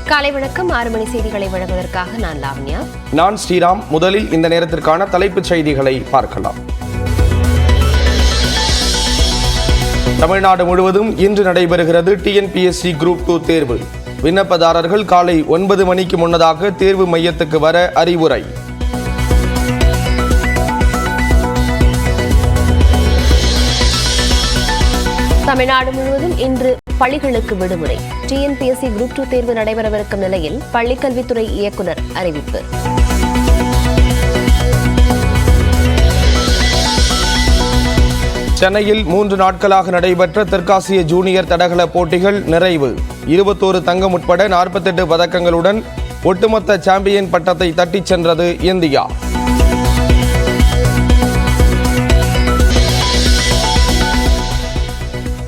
காலை வணக்கம். 6 மணி செய்திகளை வழங்குவதற்காக நான் லாவண்யா. நான் ஸ்ரீராம். முதலில் இந்த நேரத்திற்கான தலைப்புச் செய்திகளை பார்க்கலாம். தமிழ்நாடு முழுவதும் இன்று நடைபெறுகிறது டிஎன்பிஎஸ்சி குரூப் 2 தேர்வு. விண்ணப்பதாரர்கள் காலை 9 மணிக்கு முன்னதாக தேர்வு மையத்துக்கு வர அறிவுரை. தமிழ்நாடு முழுவதும் இன்று பள்ளிகளுக்கு விடுமுறை. டிஎன்பிஎஸ்சி குரூப் 2 தேர்வு நடைபெறவிருக்கும் நிலையில் பள்ளிக்கல்வித்துறை இயக்குநர் அறிவிப்பு. சென்னையில் 3 நாட்களாக நடைபெற்ற தெற்காசிய ஜூனியர் தடகள போட்டிகள் நிறைவு. 21 தங்கம் உட்பட 48 பதக்கங்களுடன் ஒட்டுமொத்த சாம்பியன் பட்டத்தை தட்டிச் சென்றது இந்தியா.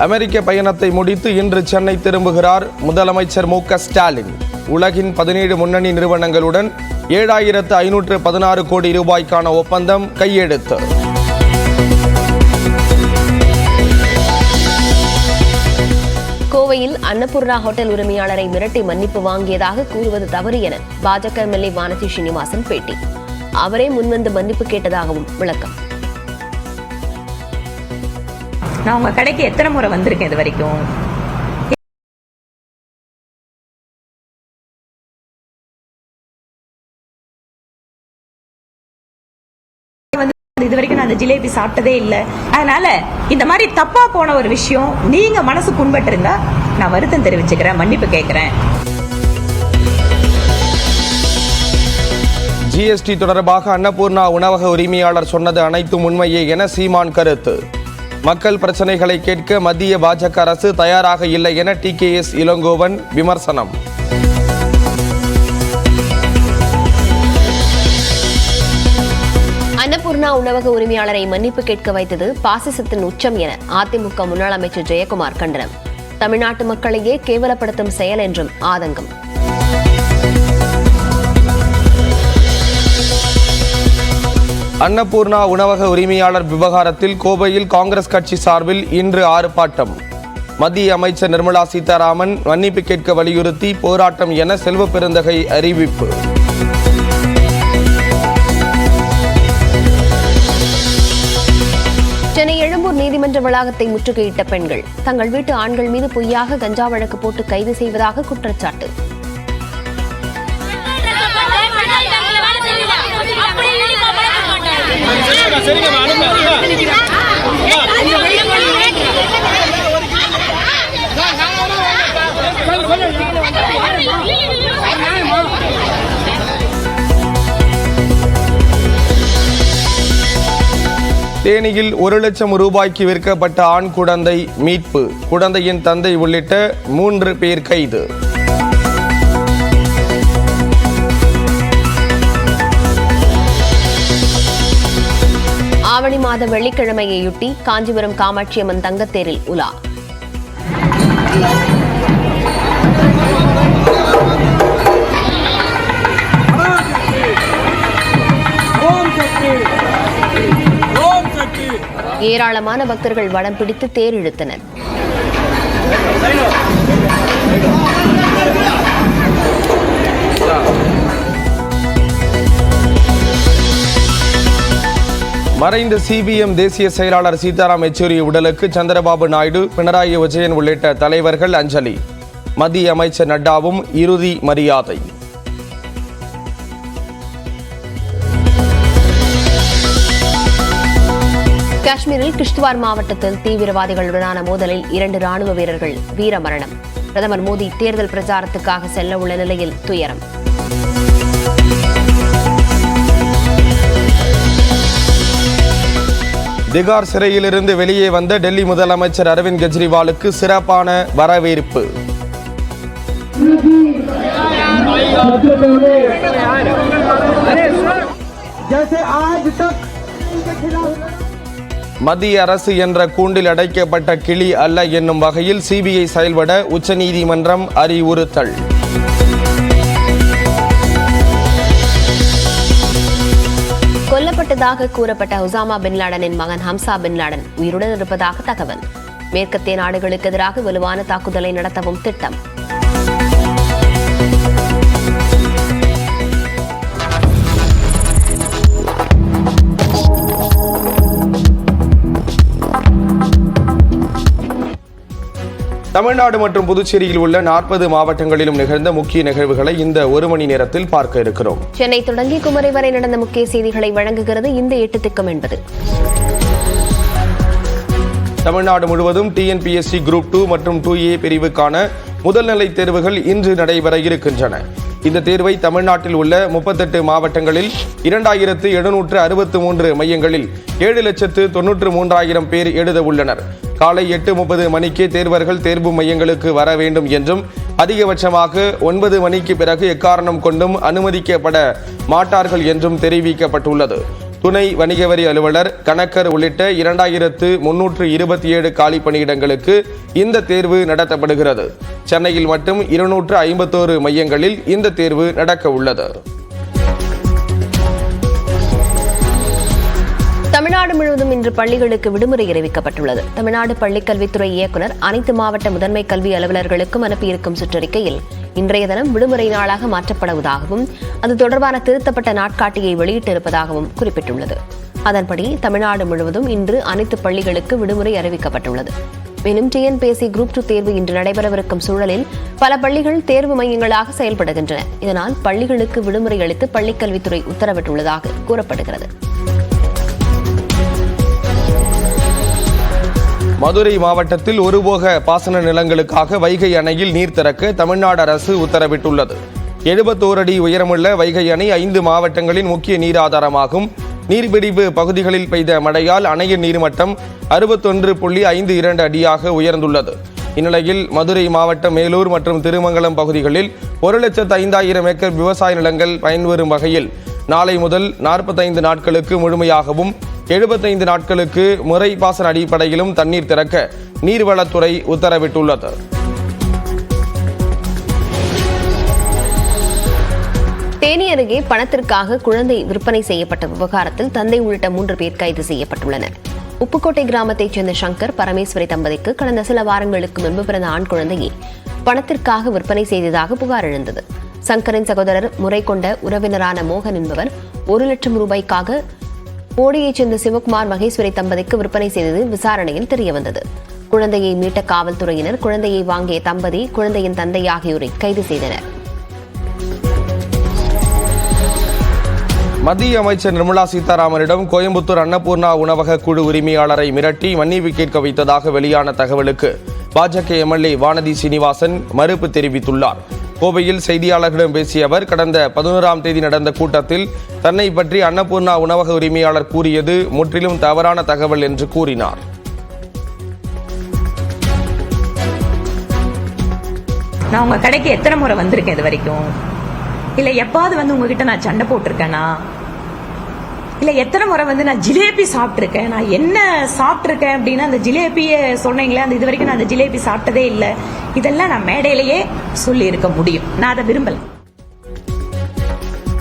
அமெரிக்க பயணத்தை முடித்து இன்று சென்னை திரும்புகிறார் முதலமைச்சர் மு.க. ஸ்டாலின். உலகின் 17 முன்னணி நிறுவனங்களுடன் 7,516 கோடி ரூபாய்க்கான ஒப்பந்தம் கையெழுத்து. கோவையில் அன்னபூர்ணா ஹோட்டல் உரிமையாளரை மிரட்டி மன்னிப்பு வாங்கியதாக கூறுவது தவறு என பாஜக எம்எல்ஏ வானதி ஸ்ரீனிவாசன் பேட்டி. அவரே முன்வந்து மன்னிப்பு கேட்டதாகவும் விளக்கம். நான் உங்க கடைக்கு எத்தனை முறை வந்திருக்கேன் இது வரைக்கும்? இது வரைக்கும் நான் அந்த ஜிலேபி சாப்பிட்டதே இல்லை. அதனால இந்த மாதிரி தப்பா போன ஒரு விஷயம் நீங்க மனசு புண்பட்டு இருந்தா நான் வருத்தம் தெரிவிச்சுக்கிறேன், மன்னிப்பு கேட்கிறேன். ஜிஎஸ்டி தொடர்பாக அன்னபூர்ணா உணவக உரிமையாளர் சொன்னது அனைத்தும் உண்மையே என சீமான் கருத்து. மக்கள் பிரச்சனைகளை கேட்க மத்திய பாஜக அரசு தயாராக இல்லை என டிகேஎஸ் இளங்கோவன் விமர்சனம். அன்னபூர்ணா உணவக உரிமையாளரை மன்னிப்பு கேட்க வைத்தது பாசிசத்தின் உச்சம் என அதிமுக முன்னாள் அமைச்சர் ஜெயக்குமார் கண்டனம். தமிழ்நாட்டு மக்களையே கேவலப்படுத்தும் செயல் என்றும் ஆதங்கம். அன்னபூர்ணா உணவக உரிமையாளர் விவகாரத்தில் கோவையில் காங்கிரஸ் கட்சி சார்பில் இன்று ஆர்ப்பாட்டம். மத்திய அமைச்சர் நிர்மலா சீதாராமன் மன்னிப்பு கேட்க வலியுறுத்தி போராட்டம் என செல்வ பெருந்தகை அறிவிப்பு. சென்னை எழும்பூர் நீதிமன்ற வளாகத்தை முற்றுகையிட்ட பெண்கள் தங்கள் வீட்டு ஆண்கள் மீது பொய்யாக கஞ்சா வழக்கு போட்டு கைது செய்வதாக குற்றச்சாட்டு. தேனியில் 1 லட்சம் ரூபாய்க்கு விற்கப்பட்ட ஆண் குழந்தை மீட்பு. குழந்தையின் தந்தை உள்ளிட்ட 3 பேர் கைது. ஆவணி மாத வெள்ளிக்கிழமையொட்டி காஞ்சிபுரம் காமாட்சியம்மன் தங்கத்தேரில் உலா. ஏராளமான பக்தர்கள் வடம் பிடித்து தேர் இழுத்தனர். மறைந்த சிபிஎம் தேசிய செயலாளர் சீதாராம் யெச்சூரி உடலுக்கு சந்திரபாபு நாயுடு, பினராயி விஜயன் உள்ளிட்ட தலைவர்கள் அஞ்சலி. மத்திய அமைச்சர் நட்டாவும் இறுதி மரியாதை. காஷ்மீரில் கிஷ்த்வார் மாவட்டத்தில் தீவிரவாதிகளுடனான மோதலில் 2 ராணுவ வீரர்கள் வீரமரணம். பிரதமர் மோடி தேர்தல் பிரச்சாரத்துக்காக செல்ல உள்ள நிலையில் துயரம். திகார் சிறையிலிருந்து வெளியே வந்த டெல்லி முதலமைச்சர் அரவிந்த் கெஜ்ரிவாலுக்கு சிறப்பான வரவேற்பு. மத்திய அரசு என்ற கூண்டில் அடைக்கப்பட்ட கிளி அல்ல என்னும் வகையில் சிபிஐ செயல்பட உச்சநீதிமன்றம் அறிவுறுத்தல். கொல்லப்பட்டதாக கூறப்பட்ட ஒசாமா பின் லாடனின் மகன் ஹம்சா பின் லாடன் உயிருடன் இருப்பதாக தகவல். மேற்கத்திய நாடுகளுக்கு எதிராக வலுவான தாக்குதலை நடத்தவும் திட்டம். தமிழ்நாடு மற்றும் புதுச்சேரியில் உள்ள 40 மாவட்டங்களிலும் நிகழ்ந்த முக்கிய நிகழ்வுகளை இந்த ஒரு மணி நேரத்தில் பார்க்க இருக்கிறோம். சென்னை தொடங்கி குமரி வரை நடந்த முக்கிய செய்திகளை வழங்குகிறது இந்த 8 திக்கம் என்பது. தமிழ்நாடு முழுவதும் TNPSC குரூப் 2 மற்றும் 2A பிரிவுக்கான முதல்நிலை தேர்வுகள் இன்று நடைபெற இருக்கின்றன. இந்த தேர்வை தமிழ்நாட்டில் உள்ள 38 மாவட்டங்களில் 2763 மையங்களில் 7,93,000 பேர் எழுத உள்ளனர். காலை 8:30 மணிக்கு தேர்வர்கள் தேர்வு மையங்களுக்கு வர வேண்டும் என்றும் அதிகபட்சமாக 9 மணிக்கு பிறகு எக்காரணம் கொண்டும் அனுமதிக்கப்பட மாட்டார்கள் என்றும் தெரிவிக்கப்பட்டுள்ளது. துணை வணிக வரி அலுவலர், கணக்கர் உள்ளிட்ட 2327 காலி பணியிடங்களுக்கு இந்த தேர்வு நடத்தப்படுகிறது. சென்னையில் மட்டும் 251 மையங்களில் இந்த தேர்வு நடக்க உள்ளது. தமிழ்நாடு முழுவதும் இன்று பள்ளிகளுக்கு விடுமுறை அறிவிக்கப்பட்டுள்ளது. தமிழ்நாடு பள்ளிக்கல்வித்துறை இயக்குநர் அனைத்து மாவட்ட முதன்மை கல்வி அலுவலர்களுக்கும் அனுப்பியிருக்கும் சுற்றறிக்கையில் இன்றைய தினம் விடுமுறை நாளாக மாற்றப்படுவதாகவும் அது தொடர்பான திருத்தப்பட்ட நாட்காட்டியை வெளியிட்டிருப்பதாகவும் குறிப்பிட்டுள்ளது. அதன்படி தமிழ்நாடு முழுவதும் இன்று அனைத்து பள்ளிகளுக்கு விடுமுறை அறிவிக்கப்பட்டுள்ளது. மேலும் TNPSC குரூப் 2 தேர்வு இன்று நடைபெறவிருக்கும் சூழலில் பல பள்ளிகள் தேர்வு மையங்களாக செயல்படுகின்றன. இதனால் பள்ளிகளுக்கு விடுமுறை அளித்து பள்ளிக்கல்வித்துறை உத்தரவிட்டுள்ளதாக கூறப்படுகிறது. மதுரை மாவட்டத்தில் ஒருபோக பாசன நிலங்களுக்காக வைகை அணையில் நீர் திறக்க தமிழ்நாடு அரசு உத்தரவிட்டுள்ளது. 71 அடி உயரமுள்ள வைகை அணை 5 மாவட்டங்களின் முக்கிய நீராதாரமாகும். நீர்பிடிப்பு பகுதிகளில் பெய்த மழையால் அணையின் நீர்மட்டம் 61.52 அடியாக உயர்ந்துள்ளது. இந்நிலையில் மதுரை மாவட்டம் மேலூர் மற்றும் திருமங்கலம் பகுதிகளில் 1,05,000 ஏக்கர் விவசாய நிலங்கள் பயன்பெறும் வகையில் நாளை முதல் 45 நாட்களுக்கு முழுமையாகவும் 75 நாட்களுக்கு முறை பாசன அடிப்படையிலும் தண்ணீர் திறக்க நீர்வளத்துறை உத்தரவிட்டுள்ளது. தேனி அருகே பணத்திற்காக குழந்தை விற்பனை செய்யப்பட்ட விவகாரத்தில் தந்தை உள்ளிட்ட 3 பேர் கைது செய்யப்பட்டுள்ளனர். உப்புக்கோட்டை கிராமத்தைச் சேர்ந்த சங்கர் பரமேஸ்வரி தம்பதிக்கு கடந்த சில வாரங்களுக்கு முன்பு பிறந்த ஆண் குழந்தையை பணத்திற்காக விற்பனை செய்ததாக புகார் எழுந்தது. சங்கரின் சகோதரர் முறை கொண்ட உறவினரான மோகன் என்பவர் 1 லட்சம் ரூபாய்க்காக போடியைச் சேர்ந்த சிவகுமார் மகேஸ்வரி தம்பதிக்கு விற்பனை செய்தது விசாரணையில் தெரியவந்தது. குழந்தையை மீட்ட காவல்துறையினர் குழந்தையை வாங்கிய தம்பதி, குழந்தையின் தந்தை ஆகியோரை கைது செய்தனர். மத்திய அமைச்சர் நிர்மலா சீதாராமனிடம் கோயம்புத்தூர் அன்னபூர்ணா உணவக குழு உரிமையாளரை மிரட்டி மன்னிப்பு கேட்க வைத்ததாக வெளியான தகவலுக்கு பாஜக MLA வானதி சீனிவாசன் மறுப்பு தெரிவித்துள்ளார். கோவையில் செய்தியாளர்களிடம் பேசிய அவர், கடந்த 11ஆம் தேதி நடந்த கூட்டத்தில் தன்னை பற்றி அன்னபூர்ணா உணவக உரிமையாளர் கூறியது முற்றிலும் தவறான தகவல் என்று கூறினார். நான் உங்க கடைக்கு எத்தனை முறை வந்திருக்கேன் இது வரைக்கும்? இல்ல எப்பாவது உங்ககிட்ட நான் சண்டை போட்டிருக்கேனா? இல்ல எத்தனை முறை நான் ஜிலேபி சாப்பிட்டிருக்கேன்? நான் என்ன சாப்பிட்டிருக்கேன் அப்படின்னா அந்த ஜிலேபிய சொன்னீங்களே, அந்த இது வரைக்கும் நான் அந்த ஜிலேபி சாப்பிட்டதே இல்லை. இதெல்லாம் நான் மேடையிலேயே சொல்லி இருக்க முடியும். நான் அதை விரும்பல.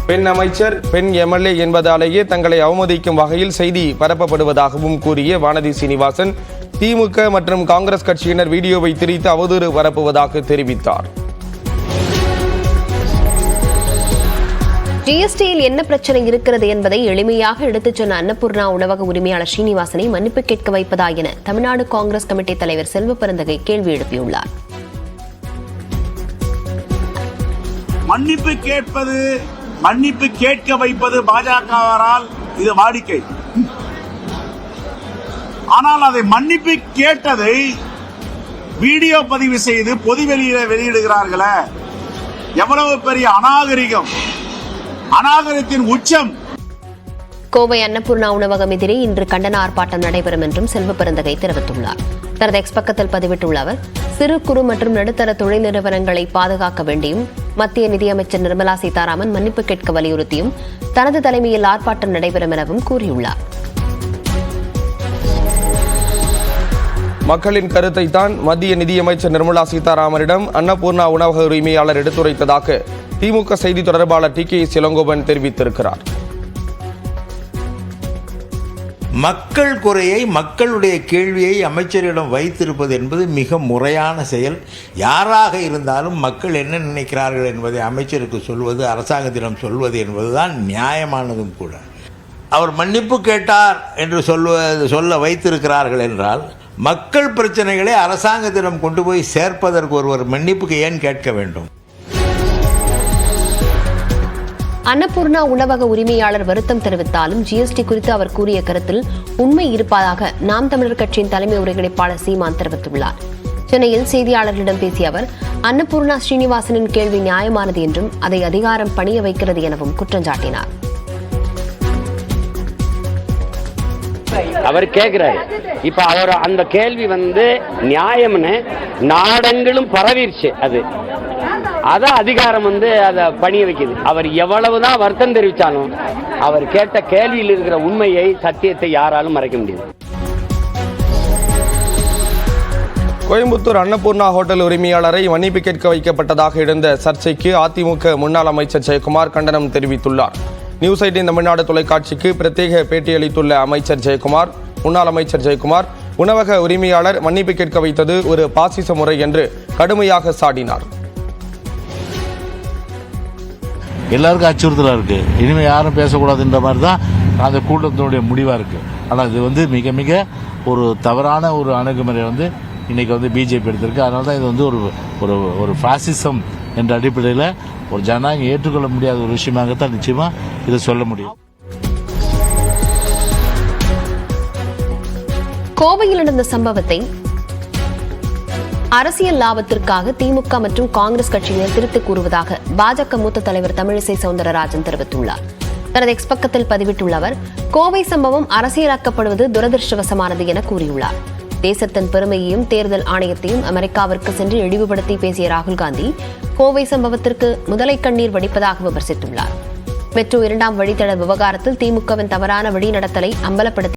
பெண் அமைச்சர், பெண் MLA என்பதாலேயே தங்களை அவமதிக்கும் வகையில் செய்தி பரப்பப்படுவதாகவும் கூறிய வானதி சீனிவாசன் திமுக மற்றும் காங்கிரஸ் கட்சியினர் வீடியோவை திரித்து அவதூறு பரப்புவதாக தெரிவித்தார். GSTயில் என்ன பிரச்சனை இருக்கிறது என்பதை எளிமையாக எடுத்துச் சொன்ன அன்னபூர்ணா உணவக உரிமையாளர் ஸ்ரீனிவாசனை மன்னிப்பு கேட்க வைப்பதா என தமிழ்நாடு காங்கிரஸ் கமிட்டி தலைவர் செல்வ பெருந்தகை கேள்வி எழுப்பியுள்ளார். மன்னிப்பு கேட்பது, மன்னிப்பு கேட்க வைப்பது பாஜகவாரால் இது வாடிக்கை. ஆனால் அதை மன்னிப்பு கேட்டதை வீடியோ பதிவு செய்து பொது வெளியிடுகிறார்களே, எவ்வளவு பெரிய அநாகரிகம், அநாகரிகத்தின் உச்சம். கோவை அன்னபூர்ணா உணவகம் எதிரே இன்று கண்டன ஆர்ப்பாட்டம் நடைபெறும் என்றும் செல்வ பெருந்தகை தெரிவித்துள்ளார். தனது எக்ஸ் பக்கத்தில் பதிவிட்டுள்ள அவர், சிறு குறு மற்றும் நடுத்தர தொழில் நிறுவனங்களை பாதுகாக்க வேண்டியும் மத்திய நிதியமைச்சர் நிர்மலா சீதாராமன் மன்னிப்பு கேட்க வலியுறுத்தியும் தனது தலைமையில் ஆர்ப்பாட்டம் நடைபெறும் எனவும் கூறியுள்ளார். மக்களின் கருத்தை தான் மத்திய நிதியமைச்சர் நிர்மலா சீதாராமனிடம் அன்னபூர்ணா உணவக உரிமையாளர் எடுத்துரைத்ததாக திமுக செய்தி தொடர்பாளர் TKS இளங்கோவன் தெரிவித்திருக்கிறார். மக்கள் குறையை, மக்களுடைய கேள்வியை அமைச்சரிடம் வைத்திருப்பது என்பது மிக முறையான செயல். யாராக இருந்தாலும் மக்கள் என்ன நினைக்கிறார்கள் என்பதை அமைச்சருக்கு சொல்வது, அரசாங்கத்திடம் சொல்வது என்பதுதான் நியாயமானதும் கூட. அவர் மன்னிப்பு கேட்டார் என்று சொல்ல வைத்திருக்கிறார்கள் என்றால் மக்கள் பிரச்சனைகளை அரசாங்கத்திடம் கொண்டு போய் சேர்ப்பதற்கு ஒருவர் மன்னிப்புக்கு ஏன் கேட்க வேண்டும்? அன்னபூர்ணா உணவக உரிமையாளர் வருத்தம் தெரிவித்தாலும் ஜிஎஸ்டி குறித்து அவர் கூறிய கருத்தில் உண்மை இருப்பதாக நாம் தமிழர் கட்சியின் தலைமை ஒருங்கிணைப்பாளர் சீமான் தெரிவித்துள்ளார். சென்னையில் செய்தியாளர்களிடம் பேசிய அவர் அன்னபூர்ணா ஸ்ரீனிவாசனின் கேள்வி நியாயமானது என்றும் அதை அதிகாரம் பணிய வைக்கிறது எனவும் குற்றம் சாட்டினார். அவர் கேட்கிறாரு, இப்ப அவர் அந்த கேள்வி நியாயம்னு நாடெங்கிலும் பரவிருச்சு. அதான் அதிகாரம் அதை பணிய வைக்குது. அவர் எவ்வளவுதான் வருத்தம் தெரிவித்தாலும் அவர் கேட்ட கேள்வியில் இருக்கிற உண்மையை, சத்தியத்தை யாராலும் மறைக்க முடியாது. கோயம்புத்தூர் அன்னபூர்ணா ஹோட்டல் உரிமையாளரை மன்னிப்பு கேட்க வைக்கப்பட்டதாக இருந்த சர்ச்சைக்கு அதிமுக முன்னாள் அமைச்சர் ஜெயக்குமார் கண்டனம் தெரிவித்துள்ளார். நியூஸ் 18 தமிழ்நாடு தொலைக்காட்சிக்கு பிரத்யேக பேட்டியளித்துள்ள முன்னாள் அமைச்சர் ஜெயக்குமார் உணவக உரிமையாளர் மன்னிப்பு கேட்க வைத்தது ஒரு பாசிச முறை என்று கடுமையாக சாடினார். எல்லாருக்கும் அச்சுறுத்தலாக இருக்குது. இனிமேல் யாரும் பேசக்கூடாதுன்ற மாதிரி தான் அந்த கூட்டத்தினுடைய முடிவாக இருக்குது. ஆனால் இது மிக மிக ஒரு தவறான ஒரு அணுகுமுறை இன்னைக்கு பிஜேபி எடுத்திருக்கு. அதனால தான் இது ஒரு ஒரு பாசிசம் என்ற அடிப்படையில் ஒரு ஜனநாயகம் ஏற்றுக்கொள்ள முடியாத ஒரு விஷயமாகத்தான் நிச்சயமாக இதை சொல்ல முடியும். கோவையில் நடந்த சம்பவத்தை அரசியல் லாபத்திற்காக திமுக மற்றும் காங்கிரஸ் கட்சியினர் திருத்திக் கூறுவதாக பாஜக மூத்த தலைவர் தமிழிசை சவுந்தரராஜன் தெரிவித்துள்ளார். தனது எக்ஸ் பக்கத்தில் பதிவிட்டுள்ள அவர் கோவை சம்பவம் அரசியலாக்கப்படுவது துரதிருஷ்டவசமானது என கூறியுள்ளார். தேசத்தின் பெருமையையும் தேர்தல் ஆணையத்தையும் அமெரிக்காவிற்கு சென்று இழிவுபடுத்தி பேசிய ராகுல் காந்தி கோவை சம்பவத்திற்கு முதலை கண்ணீர் வடிப்பதாக விமர்சித்துள்ளார். மெட்ரோ 2ஆம் வழித்தட விவகாரத்தில் திமுகவின் தவறான வழிநடத்தலை அம்பலப்படுத்தி